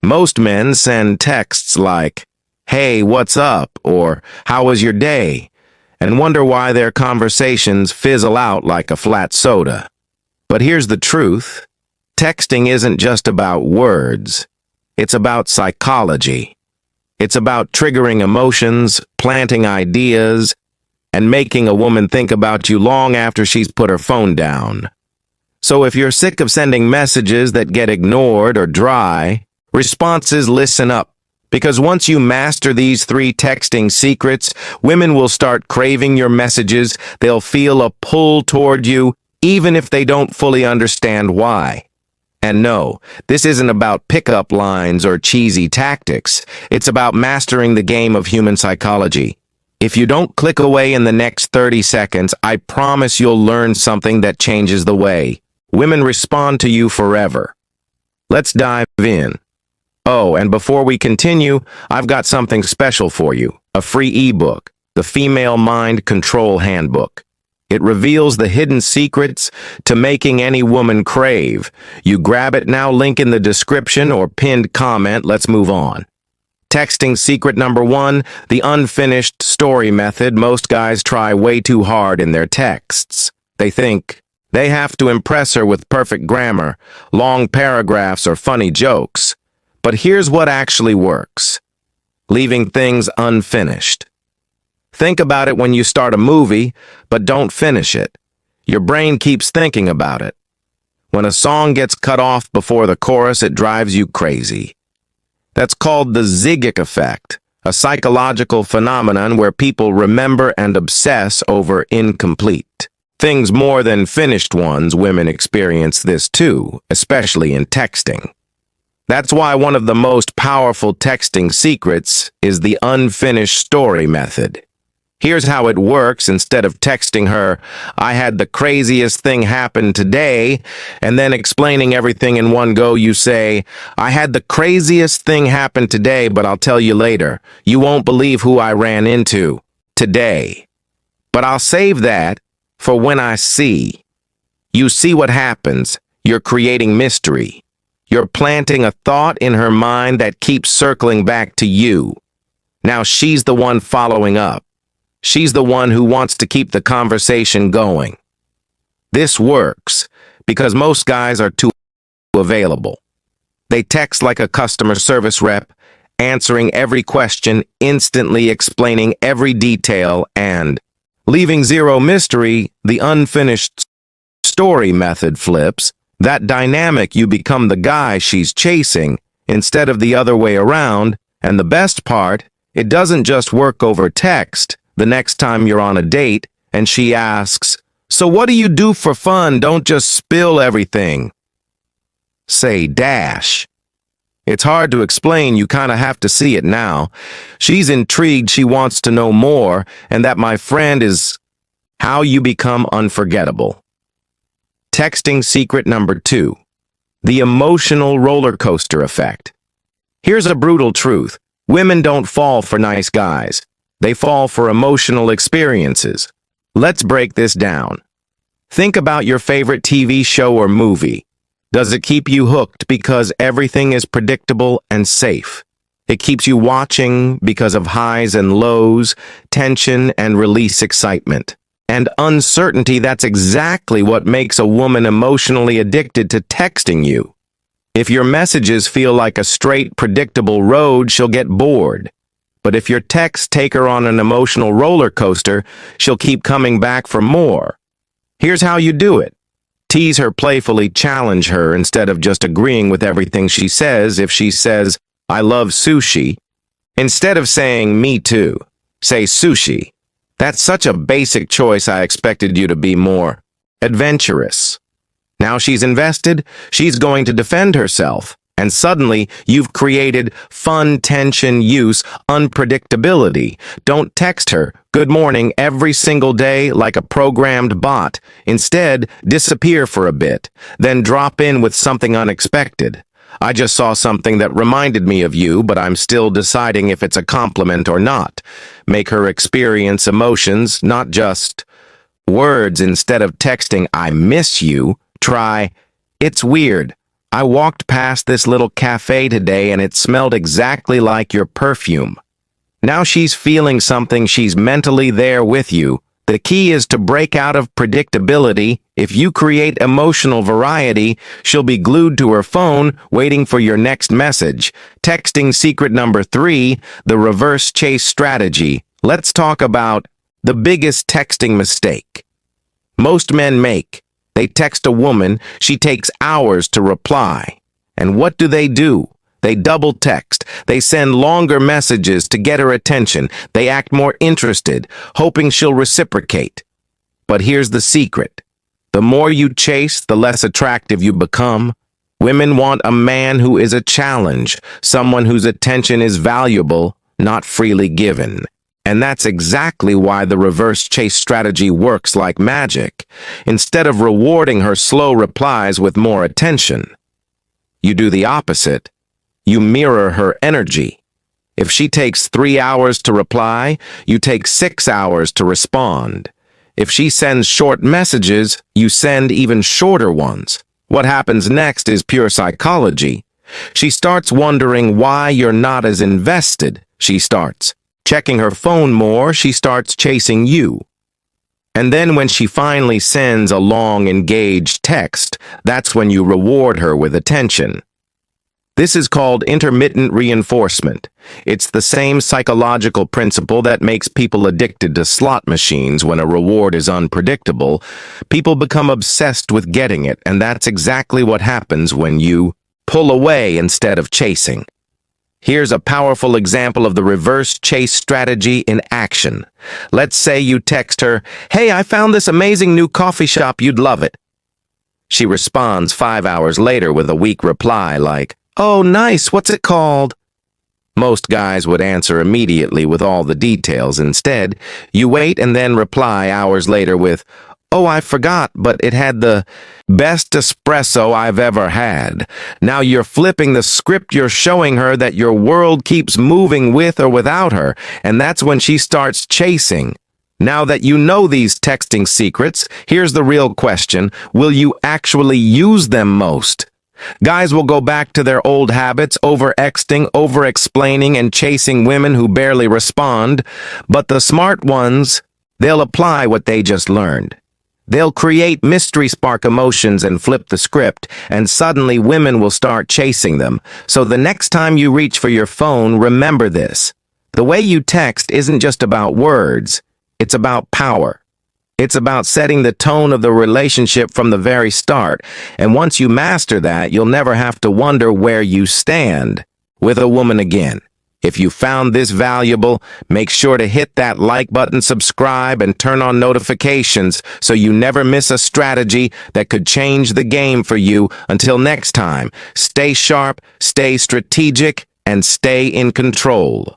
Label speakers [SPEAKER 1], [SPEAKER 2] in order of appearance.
[SPEAKER 1] Most men send texts like, "Hey, what's up?" or "How was your day?" and wonder why their conversations fizzle out like a flat soda. But here's the truth. Texting isn't just about words. It's about psychology. It's about triggering emotions, planting ideas, and making a woman think about you long after she's put her phone down. So if you're sick of sending messages that get ignored or dry, responses, listen up. Because once you master these 3 texting secrets, women will start craving your messages. They'll feel a pull toward you, even if they don't fully understand why. And no, this isn't about pickup lines or cheesy tactics. It's about mastering the game of human psychology. If you don't click away in the next 30 seconds, I promise you'll learn something that changes the way women respond to you forever. Let's dive in. Oh, and before we continue, I've got something special for you, a free ebook, the Female Mind Control Handbook. It reveals the hidden secrets to making any woman crave. You grab it now, link in the description or pinned comment. Let's move on. Texting secret number 1, the unfinished story method. Most guys try way too hard in their texts. They think they have to impress her with perfect grammar, long paragraphs, or funny jokes. But here's what actually works. Leaving things unfinished. Think about it when you start a movie, but don't finish it. Your brain keeps thinking about it. When a song gets cut off before the chorus, it drives you crazy. That's called the zigzag effect, a psychological phenomenon where people remember and obsess over incomplete things more than finished ones. Women experience this too, especially in texting. That's why one of the most powerful texting secrets is the unfinished story method. Here's how it works. Instead of texting her, "I had the craziest thing happen today," and then explaining everything in one go, you say, "I had the craziest thing happen today, but I'll tell you later. You won't believe who I ran into today. But I'll save that for when I see." You see what happens. You're creating mystery. You're planting a thought in her mind that keeps circling back to you. Now she's the one following up. She's the one who wants to keep the conversation going. This works because most guys are too available. They text like a customer service rep, answering every question, instantly explaining every detail, and leaving zero mystery. The unfinished story method flips that dynamic. You become the guy she's chasing instead of the other way around. And the best part, it doesn't just work over text. The next time you're on a date and she asks, "So what do you do for fun?" Don't just spill everything. Say dash. It's hard to explain. You kind of have to see it now. She's intrigued. She wants to know more. And that, my friend, is how you become unforgettable. Texting secret number 2, the emotional roller coaster effect. Here's a brutal truth. Women don't fall for nice guys. They fall for emotional experiences. Let's break this down. Think about your favorite TV show or movie. Does it keep you hooked because everything is predictable and safe? It keeps you watching because of highs and lows, tension and release, excitement, and uncertainty. That's exactly what makes a woman emotionally addicted to texting you. If your messages feel like a straight, predictable road, she'll get bored. But if your texts take her on an emotional roller coaster, she'll keep coming back for more. Here's how you do it. Tease her playfully, challenge her instead of just agreeing with everything she says. If she says, "I love sushi," instead of saying, "Me too," say sushi. That's such a basic choice. I expected you to be more adventurous. Now she's invested. She's going to defend herself. And suddenly, you've created fun, tension, unpredictability. Don't text her "Good morning" every single day like a programmed bot. Instead, disappear for a bit, then drop in with something unexpected. "I just saw something that reminded me of you, but I'm still deciding if it's a compliment or not." Make her experience emotions, not just words. Instead of texting "I miss you," try "It's weird. I walked past this little cafe today and it smelled exactly like your perfume. Now she's feeling something, she's mentally there with you. The key is to break out of predictability. If you create emotional variety, she'll be glued to her phone, waiting for your next message. Texting secret number 3, the reverse chase strategy. Let's talk about the biggest texting mistake most men make. They text a woman, she takes hours to reply. And what do? They double text. They send longer messages to get her attention. They act more interested, hoping she'll reciprocate. But here's the secret. The more you chase, the less attractive you become. Women want a man who is a challenge, someone whose attention is valuable, not freely given. And that's exactly why the reverse chase strategy works like magic. Instead of rewarding her slow replies with more attention, you do the opposite. You mirror her energy. If she takes 3 hours to reply, you take 6 hours to respond. If she sends short messages, you send even shorter ones. What happens next is pure psychology. She starts wondering why you're not as invested. She starts checking her phone more. She starts chasing you. And then when she finally sends a long, engaged text, that's when you reward her with attention. This is called intermittent reinforcement. It's the same psychological principle that makes people addicted to slot machines. When a reward is unpredictable, people become obsessed with getting it, and that's exactly what happens when you pull away instead of chasing. Here's a powerful example of the reverse chase strategy in action. Let's say you text her, "Hey, I found this amazing new coffee shop, you'd love it." She responds 5 hours later with a weak reply like, "Oh, nice, what's it called?" Most guys would answer immediately with all the details. Instead, you wait and then reply hours later with, "Oh, I forgot, but it had the best espresso I've ever had." Now you're flipping the script. You're showing her that your world keeps moving with or without her, and that's when she starts chasing. Now that you know these texting secrets, here's the real question. Will you actually use them most? Guys will go back to their old habits, over-texting, over-explaining, and chasing women who barely respond. But the smart ones, they'll apply what they just learned. They'll create mystery, spark emotions, and flip the script, and suddenly women will start chasing them. So the next time you reach for your phone, remember this. The way you text isn't just about words. It's about power. It's about setting the tone of the relationship from the very start. And once you master that, you'll never have to wonder where you stand with a woman again. If you found this valuable, make sure to hit that like button, subscribe, and turn on notifications so you never miss a strategy that could change the game for you. Until next time, stay sharp, stay strategic, and stay in control.